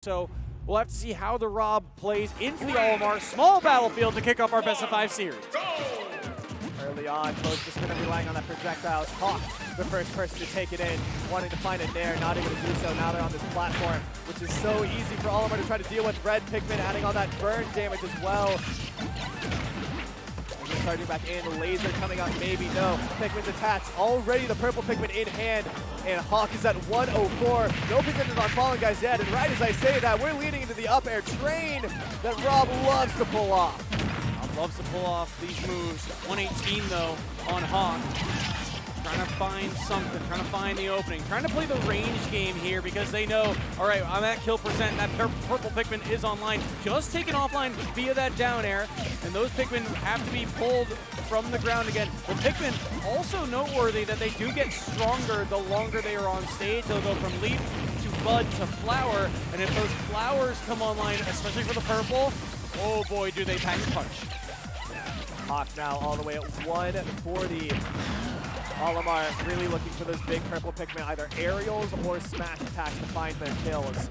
So we'll have to see how the R.O.B plays into the Olimar small battlefield to kick off our best of 5 series. Early on, both just going to be relying on that projectiles. Hawk, the first person to take it in, wanting to find it there, not able to do so. Now they're on this platform, which is so easy for Olimar to try to deal with. Red Pikmin adding on that burn damage as well. Charging back in, laser coming out, maybe no. Pikmin's attached, already the purple Pikmin in hand, and Hawk is at 104. No Pikmin on Fallen Guys yet, and right as I say that, we're leading into the up air train that R.O.B loves to pull off. Loves to pull off these moves. 118 though on Hawk. Trying to find something, trying to find the opening, trying to play the range game here because they know, all right, I'm at kill percent, and that purple Pikmin is online, just taken offline via that down air, and those Pikmin have to be pulled from the ground again. The Pikmin also noteworthy that they do get stronger the longer they are on stage. They'll go from leaf to bud to flower, and if those flowers come online, especially for the purple, oh boy, do they pack a punch. Hawk now all the way at 140. Olimar really looking for those big purple Pikmin, either aerials or smash attacks to find their kills.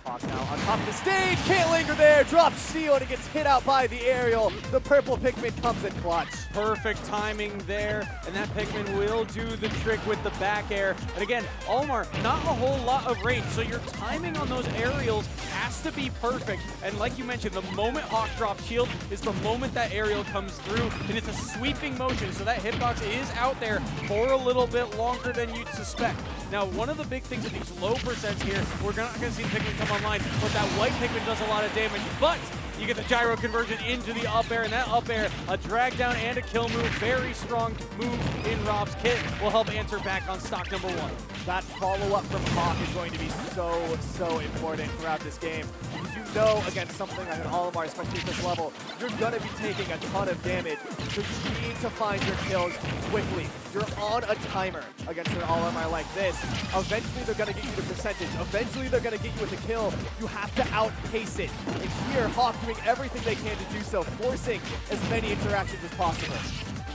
Hawk now on top of the stage, can't linger there, drops shield and gets hit out by the aerial. The purple Pikmin comes in clutch. Perfect timing there, and that Pikmin will do the trick with the back air. And again, Olimar, not a whole lot of range, so your timing on those aerials has to be perfect. And like you mentioned, the moment Hawk drops shield is the moment that aerial comes through, and it's a sweeping motion, so that hitbox is out there for a little bit longer than you'd suspect. Now, one of the big things with these low percents here, we're not going to see the Pikmin come online, but that white Pikmin does a lot of damage, but you get the gyro conversion into the up air, and that up air, a drag down and a kill move, very strong move in R.O.B's kit, will help answer back on stock number 1. That follow-up from Hawk is going to be so important throughout this game. Because you know against something like an Olimar, especially at this level, you're going to be taking a ton of damage. So you need to find your kills quickly. You're on a timer against an Olimar like this. Eventually they're going to get you the percentage. Eventually they're going to get you with a kill. You have to outpace it. And here, Hawk doing everything they can to do so, forcing as many interactions as possible.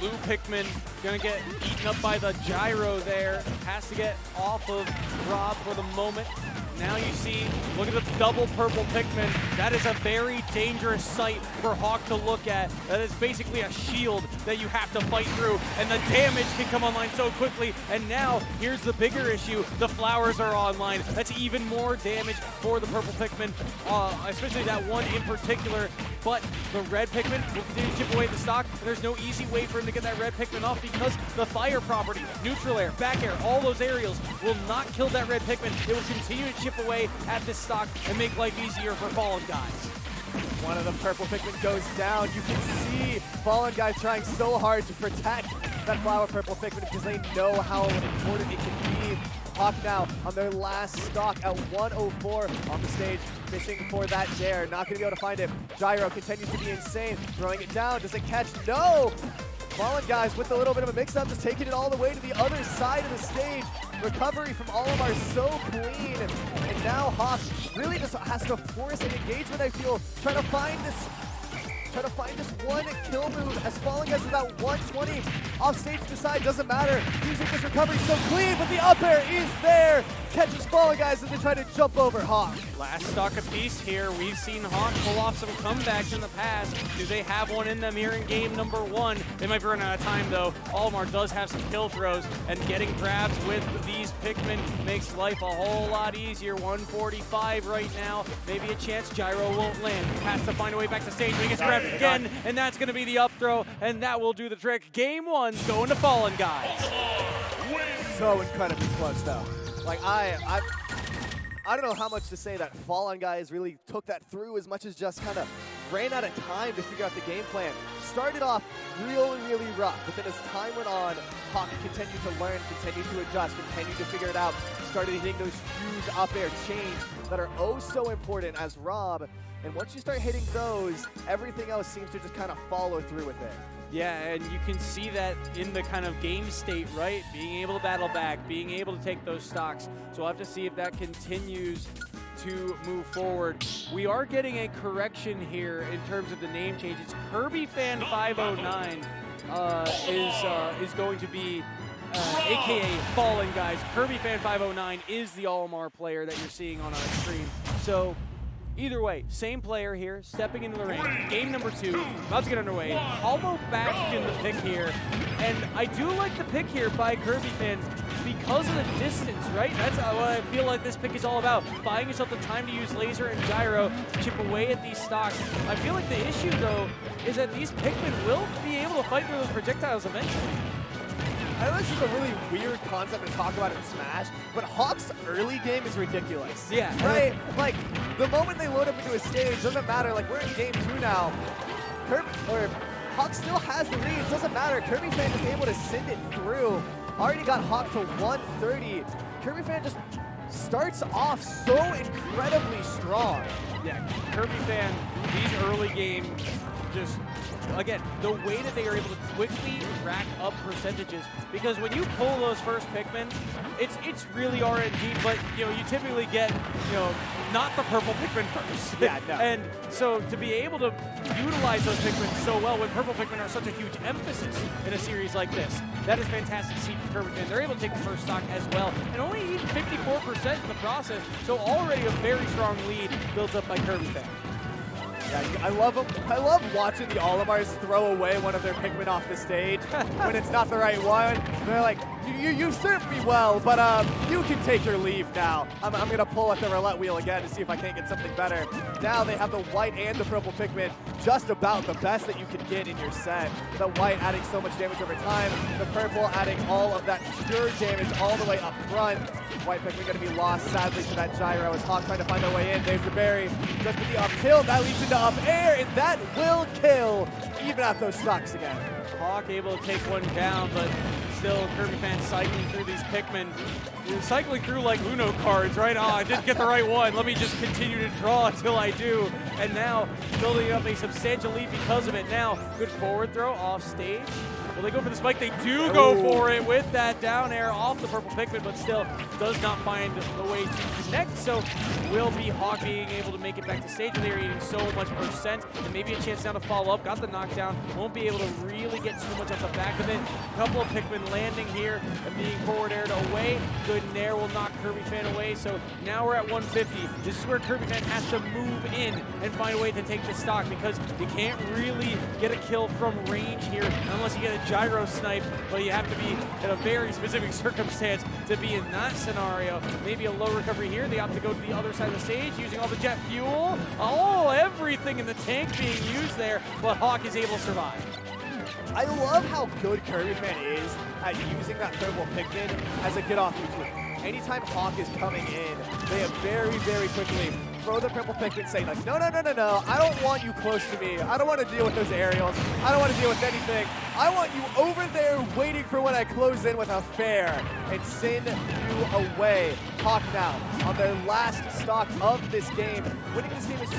Blue Pikmin gonna get eaten up by the gyro there. Has to get off of R.O.B for the moment. Now you see, look at the double purple Pikmin. That is a very dangerous sight for Hawk to look at. That is basically a shield that you have to fight through, and the damage can come online so quickly. And now, here's the bigger issue. The flowers are online. That's even more damage for the purple Pikmin, especially that one in particular. But the red Pikmin will continue to chip away at the stock, and there's no easy way for him to get that red Pikmin off because the fire property, neutral air, back air, all those aerials will not kill that red Pikmin. It will continue to chip away at this stock and make life easier for Fallen Guys. One of the purple Pikmin goes down. You can see Fallen Guys trying so hard to protect that flower purple Pikmin because they know how important it can be. Hawk now on their last stock at 104 on the stage, fishing for that dare. Not going to be able to find it. Gyro continues to be insane, throwing it down. Does it catch? No! Fallen Guys with a little bit of a mix-up, just taking it all the way to the other side of the stage. Recovery from Olimar so clean, and now Hawk really just has to force an engagement, I feel, trying to find this one kill move as Fallen Guys is at 120 off stage to the side, doesn't matter. Using this recovery so clean, but the up air is there. Catches Fallen Guys as they try to jump over Hawk. Last stock apiece here. We've seen Hawk pull off some comebacks in the past. Do they have one in them here in game number 1? They might be running out of time though. Olimar does have some kill throws, and getting grabs with these Pikmin makes life a whole lot easier. 145 right now. Maybe a chance Gyro won't land. Has to find a way back to stage, but he gets grabbed again, and that's going to be the up throw, and that will do the trick. Game 1's going to Fallen Guys. So incredibly close though. Like I don't know how much to say that Fallen Guys really took that through as much as just kind of ran out of time to figure out the game plan. Started off really rough, but then as time went on, Hawk continued to learn, continued to adjust, continued to figure it out, started hitting those huge up air chains that are oh so important as R.O.B. And once you start hitting those, everything else seems to just kind of follow through with it. Yeah, and you can see that in the kind of game state, right? Being able to battle back, being able to take those stocks. So we'll have to see if that continues to move forward. We are getting a correction here in terms of the name change. It's kirby509 is going to be AKA Fallen Guys. kirby509 is the Olimar player that you're seeing on our screen. So either way, same player here, stepping into the ring. Game number 2, about to get underway. Hollow Bastion the pick here. And I do like the pick here by kirby509 because of the distance, right? That's what I feel like this pick is all about. Buying yourself the time to use laser and gyro to chip away at these stocks. I feel like the issue, though, is that these Pikmin will be able to fight through those projectiles eventually. I know this is a really weird concept to talk about in Smash, but Hawk's early game is ridiculous. Yeah. Right? Like, the moment they load up into a stage, doesn't matter. Like, we're in game 2 now. Hawk still has the lead. It doesn't matter. kirby509 is able to send it through. Already got Hawk to 130. kirby509 just starts off so incredibly strong. Yeah, kirby509, these early games, just, again, the way that they are able to quickly rack up percentages, because when you pull those first Pikmin, it's really RNG, but, you know, you typically get, you know, not the purple Pikmin first. Yeah, no. And so to be able to utilize those Pikmin so well when purple Pikmin are such a huge emphasis in a series like this, that is fantastic to see from kirby509. They're able to take the first stock as well, and only even 54% in the process, so already a very strong lead built up by kirby509. Yeah, I love them. I love watching the Olimars throw away one of their Pikmin off the stage when it's not the right one. They're like, you served me well, but you can take your leave now. I'm gonna pull at the roulette wheel again to see if I can't get something better. Now they have the white and the purple Pikmin, just about the best that you can get in your set. The white adding so much damage over time, the purple adding all of that pure damage all the way up front. White Pikmin gonna be lost sadly to that gyro as Hawk trying to find their way in. There's the berry, just with the up tilt, that leads into up air, and that will kill, even at those stocks again. Hawk able to take one down, but still kirby509 cycling through these Pikmin. You're cycling through like Uno cards, right? Oh, I didn't get the right one. Let me just continue to draw until I do. And now building up a substantial lead because of it. Now, good forward throw off stage. Will they go for the spike? They do go for it with that down air off the purple Pikmin, but still does not find the way to connect. So will be Hawk being able to make it back to stage where they're eating so much percent, and maybe a chance now to follow up. Got the knockdown. Won't be able to really get too much off the back of it. A couple of Pikmin landing here and being forward aired away. Good nair will knock kirby509 away. So now we're at 150. This is where kirby509 has to move in and find a way to take this stock, because you can't really get a kill from range here unless you get a gyro snipe, but you have to be in a very specific circumstance to be in that scenario. Maybe a low recovery here. They opt to go to the other side of the stage using all the jet fuel. Oh, everything in the tank being used there, but Hawk is able to survive. I love how good kirby509 is at using that purple Pikmin as a get-off routine. Anytime Hawk is coming in, they have very, very quickly throw the purple Pikmin saying like, no, I don't want you close to me. I don't want to deal with those aerials. I don't want to deal with anything. I want you over there waiting for when I close in with a fair and send you away. Hawk now on their last stock of this game. Winning this game is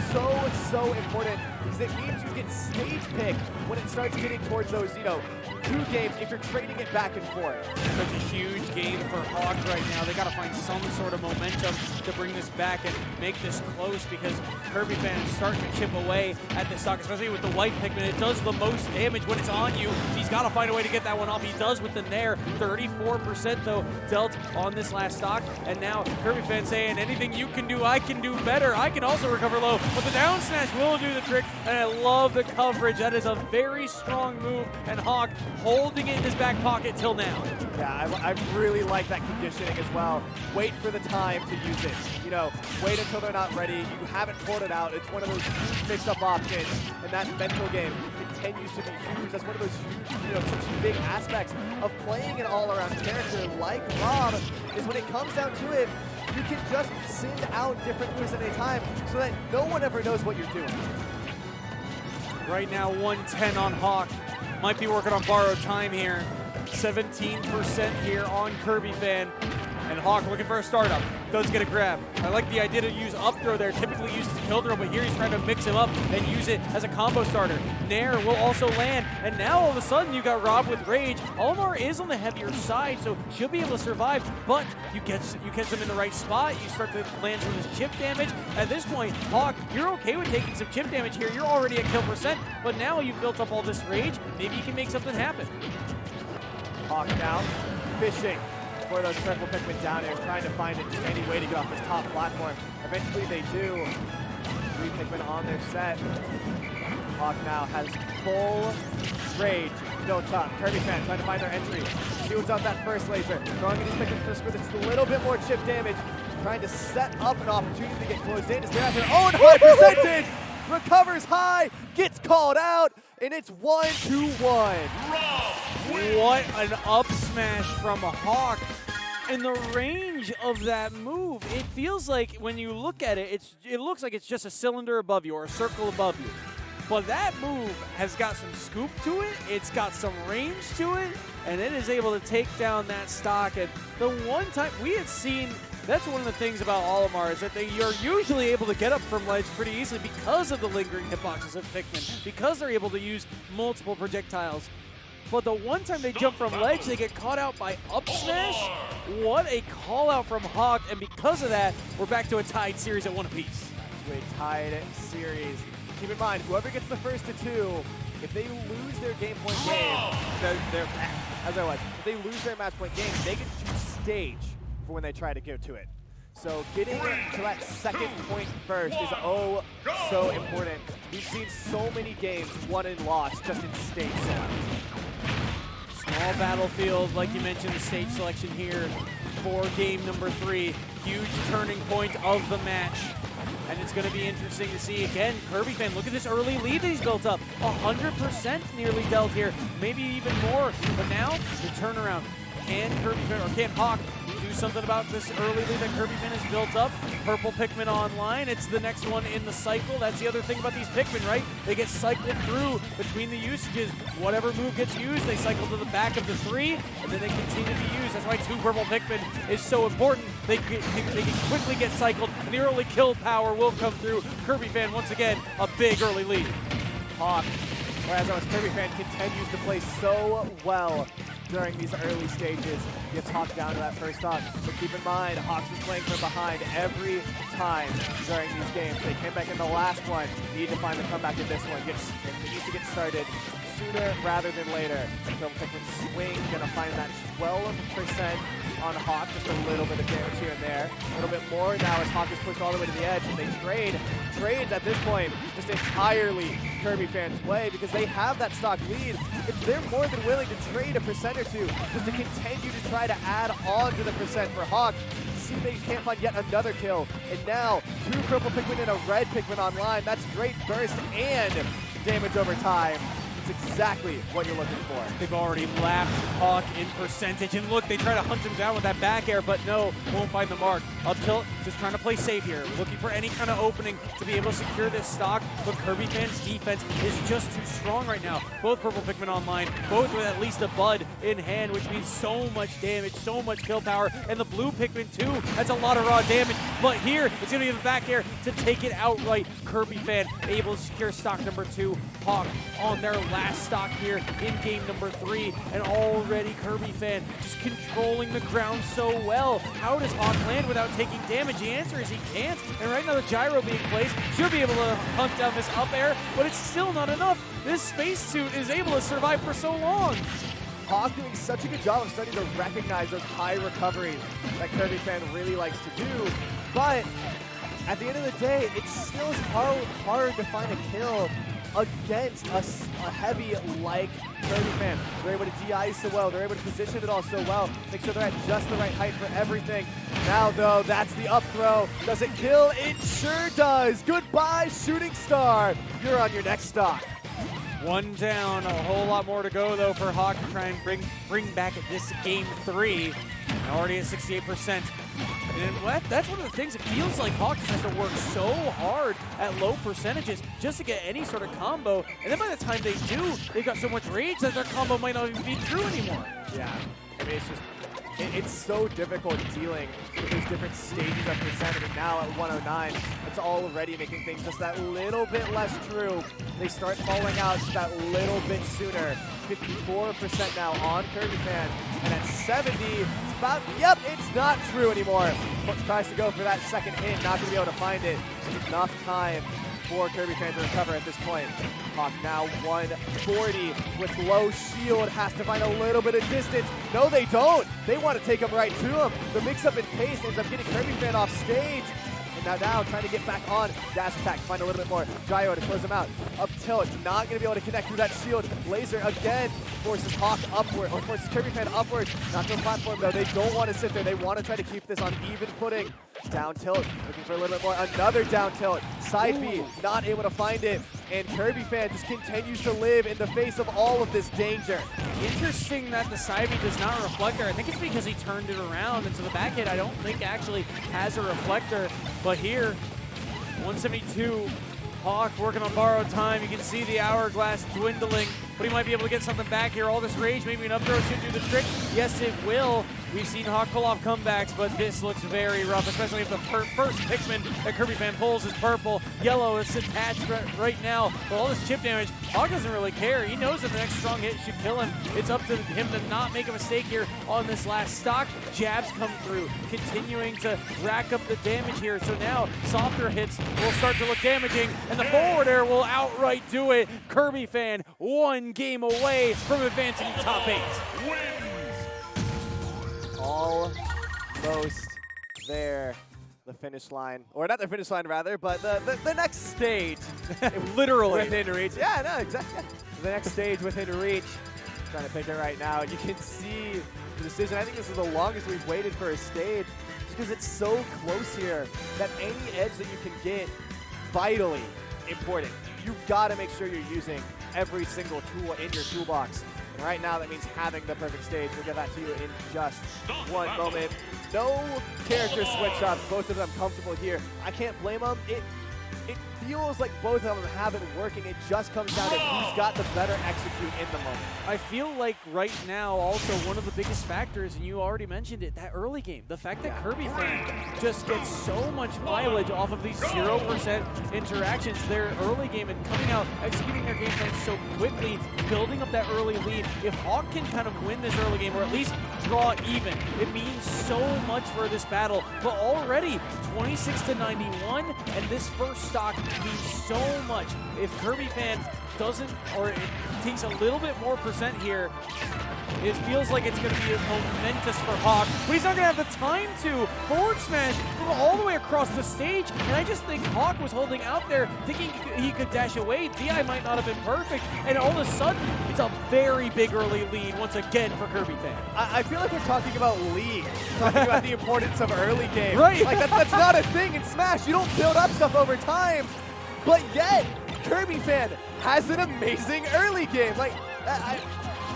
so important, because it means you get stage pick when it starts getting towards those, you know, 2 games if you're trading it back and forth. Such a huge game for Hawk right now. They got to find some sort of momentum to bring this back and make this close, because kirby509 is starting to chip away at this stock, especially with the white Pikmin. It does the most damage when it's on you. He's got to find a way to get that one off. He does with the nair. 34% though dealt on this last stock. And now kirby509 saying, anything you can do, I can do better. I can also recover low, but the down smash will do the trick. And I love the coverage. That is a very strong move. And Hawk holding it in his back pocket till now. Yeah, I really like that conditioning as well. Wait for the time to use it. You know, wait until they're not ready. You haven't pulled it out. It's one of those huge mix-up options, and that mental game continues to be huge. That's one of those huge, you know, such big aspects of playing an all-around character like R.O.B, is when it comes down to it, you can just send out different moves at a time so that no one ever knows what you're doing. Right now, 110 on Hawk. Might be working on borrowed time here. 17% here on kirby509. And Hawk looking for a startup. Does get a grab. I like the idea to use up throw there. Typically uses the kill throw, but here he's trying to mix him up and use it as a combo starter. Nair will also land. And now all of a sudden you got R.O.B with Rage. Olimar is on the heavier side, so she'll be able to survive, but you catch him in the right spot. You start to land some of this chip damage. At this point, Hawk, you're okay with taking some chip damage here. You're already at kill percent, but now you've built up all this rage. Maybe you can make something happen. Hawk down, fishing for those purple Pikmin down here, trying to find any way to get off this top platform. Eventually they do. 3 Pikmin on their set. Hawk now has full rage built up. kirby509 trying to find their entry. Shields out that first laser. Throwing in these Pikmin first with just a little bit more chip damage. Trying to set up an opportunity to get closed in to stay at their own high percentage. Recovers high, gets called out, and it's 1-1. What an up smash from a Hawk. And the range of that move, it feels like when you look at it, it looks like it's just a cylinder above you or a circle above you. But that move has got some scoop to it, it's got some range to it, and it is able to take down that stock. And the one time we had seen, that's one of the things about Olimar, is that you're usually able to get up from ledge pretty easily because of the lingering hitboxes of Pikmin, because they're able to use multiple projectiles. But the one time they jump from ledge, they get caught out by up smash. What a call out from Hawk, and because of that, we're back to a tied series at 1 apiece. To a tied series. Keep in mind, whoever gets the first to 2, if they lose their game point game, if they lose their match point game, they get to choose stage for when they try to get to it. So getting to that second point first is oh so important. We've seen so many games won and lost just in stage select. Small battlefield, like you mentioned, the stage selection here for game number 3. Huge turning point of the match. And it's going to be interesting to see again. kirby509, look at this early lead that he's built up. 100% nearly dealt here, maybe even more. But now the turnaround. Can kirby509 or can Hawk do something about this early lead that kirby509 has built up? Purple Pikmin online. It's the next one in the cycle. That's the other thing about these Pikmin, right? They get cycled through between the usages. Whatever move gets used, they cycle to the back of the 3, and then they continue to be used. That's why 2 Purple Pikmin is so important. They can quickly get cycled, and the early kill power will come through. kirby509, once again, a big early lead. Hawk, whereas kirby509 continues to play so well during these early stages, gets Hawk down to that first stock. But keep in mind, Hawk's been playing from behind every time during these games. They came back in the last one, need to find the comeback in this one. They need to get started sooner rather than later. So Pikmin swing, gonna find that 12% on Hawk, just a little bit of damage here and there. A little bit more now as Hawk is pushed all the way to the edge, and they trades at this point just entirely kirby509's way because they have that stock lead. They're more than willing to trade a percent or 2 just to continue to try to add on to the percent for Hawk. See if they can't find yet another kill. And now 2 purple Pikmin and a red Pikmin online. That's great burst and damage over time. It's exactly what you're looking for. They've already lapped Hawk in percentage, and look, they try to hunt him down with that back air, but no, won't find the mark. Up tilt, just trying to play safe here, looking for any kind of opening to be able to secure this stock, but kirby509's defense is just too strong right now. Both purple Pikmin online, both with at least a Bud in hand, which means so much damage, so much kill power, and the blue Pikmin too, that's a lot of raw damage, but here, it's going to be the back air to take it outright. kirby509 able to secure stock number 2, Hawk on their last stock here in game number 3, and already kirby509 just controlling the ground so well. How does Hawk land without taking damage? The answer is he can't, and right now the gyro being placed should be able to hunt down this up air, but it's still not enough. This spacesuit is able to survive for so long. Hawk doing such a good job of starting to recognize those high recoveries that kirby509 really likes to do, but at the end of the day, it still is hard to find a kill against a heavy like kirby509. They're able to DI so well, they're able to position it all so well, make sure they're at just the right height for everything. Now though, that's the up throw. Does it kill? It sure does. Goodbye, Shooting Star. You're on your next stock. 1 down, a whole lot more to go though for Hawk to try and bring back this game 3. Already at 68%. And that's one of the things, it feels like Hawk just has to work so hard at low percentages just to get any sort of combo. And then by the time they do, they've got so much rage that their combo might not even be true anymore. Yeah, I mean, it's just, it's so difficult dealing with those different stages of percentage. And now at 109, it's already making things just that little bit less true. They start falling out just that little bit sooner. 54% now on kirby509, and at 70, it's about, yep, it's not true anymore. Tries to go for that second hit, not going to be able to find it. Just enough time for kirby509 to recover at this point. Hawk now 140 with low shield, has to find a little bit of distance. No, they don't. They want to take him right to him. The mix-up in pace ends up getting kirby509 off stage. And now trying to get back on. Dash attack, find a little bit more. Gyro to close him out. Up tilt, not going to be able to connect through that shield. Laser again forces Hawk upward, or forces kirby509 upward. Not to the platform though, they don't want to sit there. They want to try to keep this on even footing. Down tilt, looking for a little bit more. Another down tilt. Side B, not able to find it. And kirby509 just continues to live in the face of all of this danger. Interesting that the side B does not reflector. I think it's because he turned it around, and so the back hit I don't think actually has a reflector. But here, 172, Hawk working on borrowed time. You can see the hourglass dwindling, but he might be able to get something back here. All this rage, maybe an up throw should do the trick. Yes, it will. We've seen Hawk pull off comebacks, but this looks very rough, especially if the first Pikmin that kirby509 pulls is purple. Yellow is attached right now. But all this chip damage, Hawk doesn't really care. He knows that the next strong hit should kill him. It's up to him to not make a mistake here on this last stock. Jabs come through, continuing to rack up the damage here. So now softer hits will start to look damaging, and the forward air will outright do it. kirby509 one game away from advancing to top 8. Almost there, the finish line, or not the finish line rather, but the next stage, Literally. within reach. Yeah, no, exactly. The next stage within reach. Trying to pick it right now. You can see the decision. I think this is the longest we've waited for a stage, just because it's so close here that any edge that you can get, vitally important. You've got to make sure you're using every single tool in your toolbox. And right now, that means having the perfect stage. We'll get that to you in just one moment. No character switch-ups, both of them comfortable here. I can't blame them. It feels like both of them have it working. It just comes down to who's got the better execute in the moment. I feel like right now also one of the biggest factors, and you already mentioned it, that early game. The fact that kirby509 just gets so much mileage off of these 0% interactions, their early game, and coming out, executing their game plan so quickly, building up that early lead. If Hawk can kind of win this early game, or at least draw even, it means so much for this battle. But already 26-91, and this first stock means so much. If kirby509 doesn't, or it takes a little bit more percent here, it feels like it's going to be momentous for Hawk, but he's not going to have the time to forward smash from all the way across the stage. And I just think Hawk was holding out there thinking he could dash away. DI might not have been perfect, and all of a sudden it's a very big early lead once again for kirby509. I feel like we're talking about League, talking about the importance of early game. Right. Like that's not a thing in Smash. You don't build up stuff over time, but yet kirby509 has an amazing early game. Like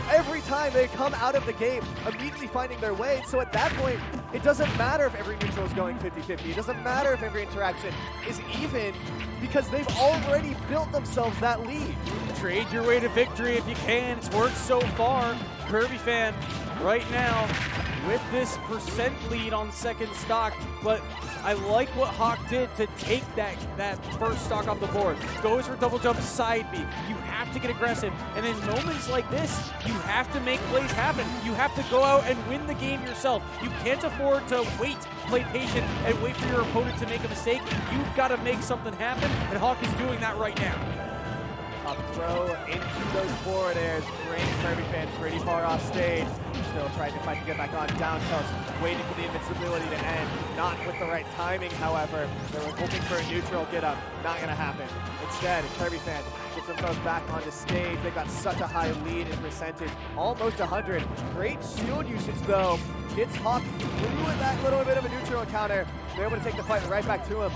every time they come out of the game, immediately finding their way. So at that point, it doesn't matter if every neutral is going 50-50. It doesn't matter if every interaction is even, because they've already built themselves that lead. Trade your way to victory if you can. It's worked so far. kirby509 right now with this percent lead on second stock, but I like what Hawk did to take that first stock off the board. Goes for double jump side B. You have to get aggressive, and in moments like this, you have to make plays happen. You have to go out and win the game yourself. You can't afford to wait, play patient, and wait for your opponent to make a mistake. You've got to make something happen, and Hawk is doing that right now. Up throw into those forward airs, bring kirby509 pretty far off stage. Still trying to fight to get back on. Down tilts, waiting for the invincibility to end. Not with the right timing, however. They were hoping for a neutral get up. Not going to happen. Instead, kirby509 gets themselves back onto stage. They've got such a high lead in percentage, almost 100. Great shield usage though. Gets Hawk through that little bit of a neutral encounter. They're able to take the fight right back to him.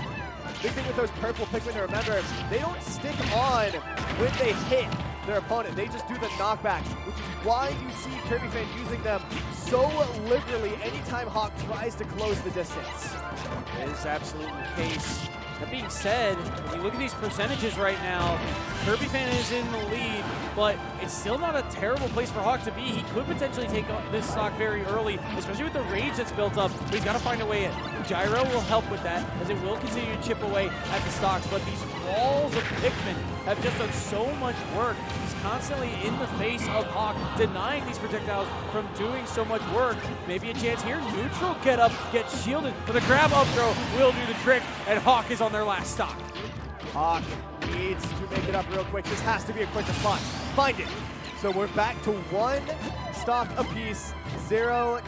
Big thing with those purple Pikmin to remember, they don't stick on when they hit their opponent. They just do the knockback, which is why you see kirby509 using them so liberally anytime Hawk tries to close the distance. It is absolutely the case. That being said, when you look at these percentages right now, kirby509 is in the lead, but it's still not a terrible place for Hawk to be. He could potentially take this stock very early, especially with the rage that's built up, but he's got to find a way in. Gyro will help with that, as it will continue to chip away at the stocks, but these walls of Pikmin have just done so much work. He's constantly in the face of Hawk, denying these projectiles from doing so much work. Maybe a chance here. Neutral get up, get shielded, but the grab up throw will do the trick, and Hawk is on their last stock. Hawk needs to make it up real quick. This has to be a quick response. Find it. So we're back to 1 stock apiece, 0-0.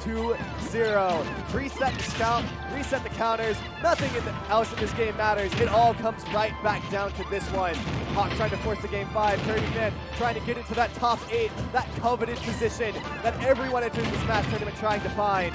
Reset the count, reset the counters. Nothing else in this game matters. It all comes right back down to this one. Hawk trying to force the game 5. kirby509 trying to get into that top 8, that coveted position that everyone enters this match tournament trying to find.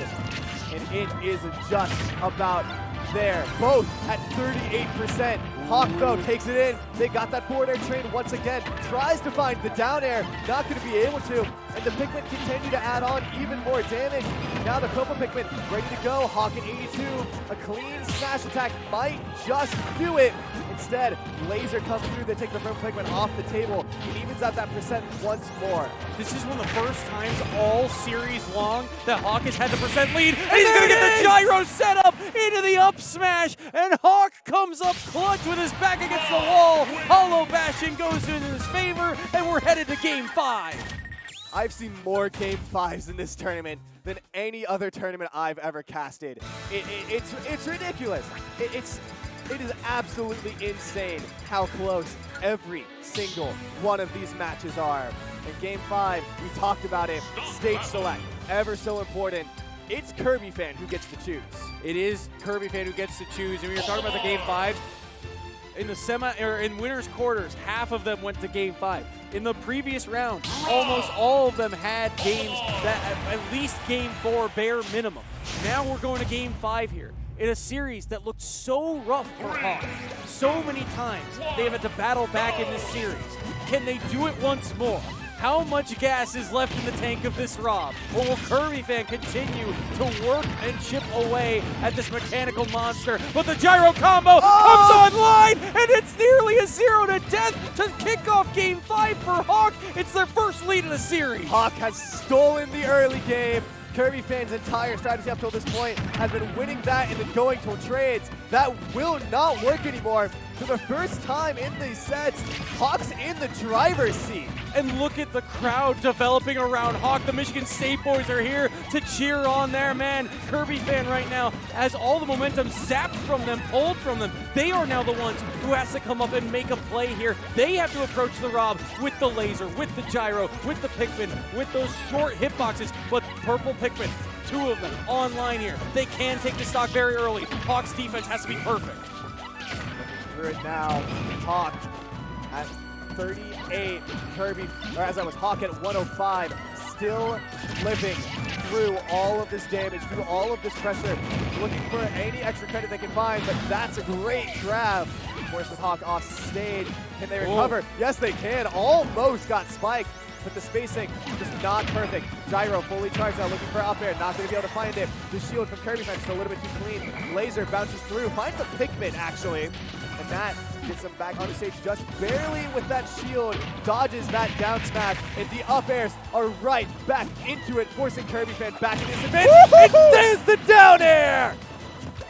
And it is just about there. Both at 38%. Hawk, though, takes it in. They got that forward air train once again. Tries to find the down air. Not going to be able to. And the Pikmin continue to add on even more damage. Now the purple Pikmin ready to go. Hawk at 82. A clean smash attack might just do it. Instead, laser comes through. They take the purple Pikmin off the table. It evens out that percent once more. This is one of the first times all series long that Hawk has had the percent lead. And he's going to get the gyro set up into the up smash. And Hawk comes up clutch with his back against the wall. Hollow Bastion goes in his favor, and we're headed to game 5. I've seen more game 5s in this tournament than any other tournament I've ever casted. It's ridiculous. It is absolutely insane how close every single one of these matches are. In game 5, we talked about it. Stage select, ever so important. It's kirby509 who gets to choose. It is kirby509 who gets to choose. And when you're talking about the game 5, in the in winners quarters, half of them went to game 5. In the previous round, almost all of them had games that at least game 4 bare minimum. Now we're going to game 5 here in a series that looked so rough for Hawk. So many times they have had to battle back in this series. Can they do it once more? How much gas is left in the tank of this R.O.B? Or will kirby509 continue to work and chip away at this mechanical monster? But the gyro combo comes online, and it's nearly a 0-death to kick off game 5 for Hawk. It's their first lead in the series. Hawk has stolen the early game. kirby509's entire strategy up till this point has been winning that and then going to trades. That will not work anymore. For the first time in these sets, Hawk's in the driver's seat. And look at the crowd developing around Hawk. The Michigan State boys are here to cheer on their man. kirby509 right now has all the momentum zapped from them, pulled from them. They are now the ones who has to come up and make a play here. They have to approach the R.O.B with the laser, with the gyro, with the Pikmin, with those short hitboxes. But purple Pikmin, 2 of them online here. They can take the stock very early. Hawk's defense has to be perfect. Through it now, Hawk at 38, Hawk at 105, still living through all of this damage, through all of this pressure, looking for any extra credit they can find, but that's a great grab. Forces Hawk off stage. Can they recover? Yes, they can. Almost got spiked, but the spacing just not perfect. Gyro fully charged now, looking for up air, not going to be able to find it. The shield from kirby509 just a little bit too clean. Laser bounces through, finds a Pikmin actually, and that gets him back on the stage just barely with that shield, dodges that down smash, and the up airs are right back into it, forcing kirby509 back in his advantage. And there's the down air!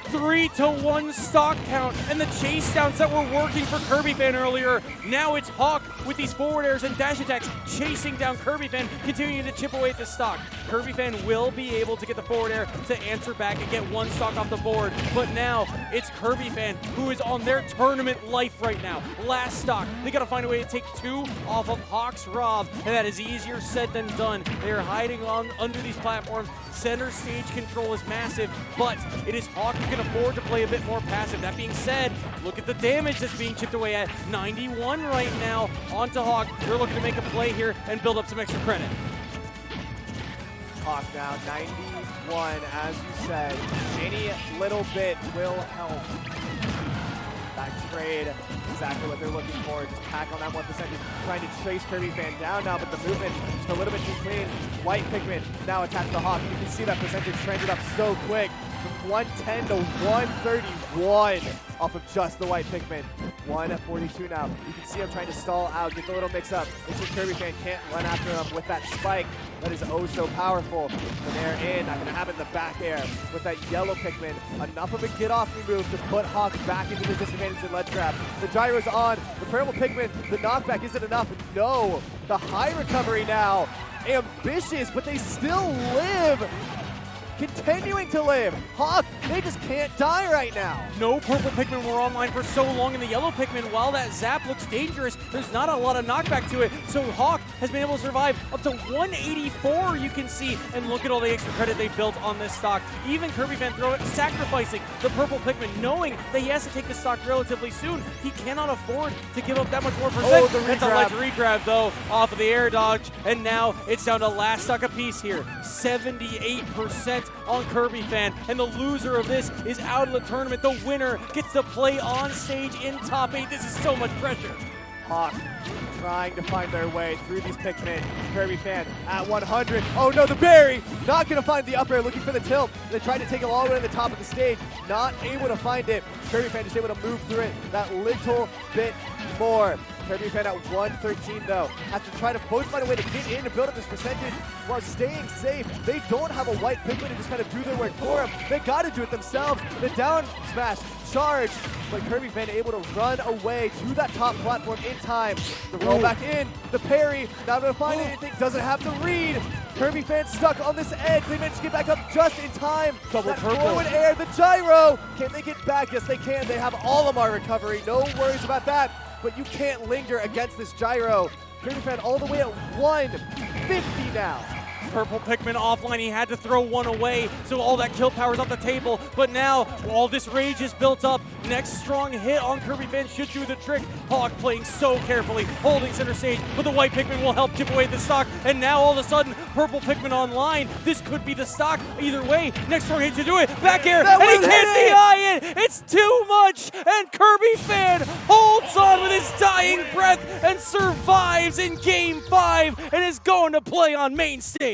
3-1 stock count, and the chase downs that were working for kirby509 earlier. Now it's Hawk with these forward airs and dash attacks chasing down kirby509, continuing to chip away at the stock. kirby509 will be able to get the forward air to answer back and get 1 stock off the board, but now it's kirby509 who is on their tournament life right now. Last stock, they gotta find a way to take 2 off of Hawk's R.O.B, and that is easier said than done. They are hiding under these platforms. Center stage control is massive, but it is Hawk who can afford to play a bit more passive. That being said, look at the damage that's being chipped away at. 91 right now onto Hawk. They're looking to make a play here and build up some extra credit. Hawk now 91, as you said. Any little bit will help. That trade, exactly what they're looking for. Just pack on that 1%. He's trying to chase kirby509 down now, but the movement just a little bit too clean. White Pikmin now attached to Hawk. You can see that percentage trended up so quick. From 110 to 131 off of just the white Pikmin. 142 now. You can see him trying to stall out, get the little mix up. It's just kirby509 can't run after him with that spike that is oh so powerful. The air in, not gonna happen in the back air with that yellow Pikmin. Enough of a get off move to put Hawk back into the disadvantage in ledge grab. The gyro's on, the purple Pikmin, the knockback isn't enough. No, the high recovery now. Ambitious, but they still live. Continuing to live. Hawk, they just can't die right now. No purple Pikmin were online for so long, and the yellow Pikmin, while that zap looks dangerous, there's not a lot of knockback to it. So Hawk has been able to survive up to 184, you can see. And look at all the extra credit they built on this stock. Even kirby509 sacrificing the purple Pikmin, knowing that he has to take the stock relatively soon. He cannot afford to give up that much more percent. Oh, the That's a regrab. ledge regrab, though, off of the air dodge. And now it's down to last stock apiece here. 78% on kirby509, and the loser of this is out of the tournament. The winner gets to play on stage in top 8. This is so much pressure. Hawk trying to find their way through these Pikmin. kirby509 at 100. Oh no, the berry! Not gonna find the up air, looking for the tilt. They tried to take it all the way to the top of the stage. Not able to find it. kirby509 just able to move through it that little bit more. kirby509 at 113 though. Has to try to both find a way to get in and build up this percentage while staying safe. They don't have a white Pikmin to just kind of do their work for them. They gotta do it themselves. The down smash, charge, but kirby509 able to run away to that top platform in time. The roll back in, the parry, not able to find anything, doesn't have the read. kirby509 stuck on this edge. They managed to get back up just in time. Double that purple. forward air, the gyro. Can they get back? Yes, they can. They have Olimar recovery. No worries about that. But you can't linger against this gyro. kirby509 all the way at 150 now. Purple Pikmin offline, he had to throw one away, so all that kill power is off the table. But now, all this rage is built up. Next strong hit on kirby509 should do the trick. Hawk playing so carefully, holding center stage, but the white Pikmin will help chip away the stock. And now all of a sudden, purple Pikmin online. This could be the stock either way. Next strong hit to do it. Back air, and he can't DI it. It's too much, and kirby509 holds on with his dying breath and survives in Game 5 and is going to play on main stage.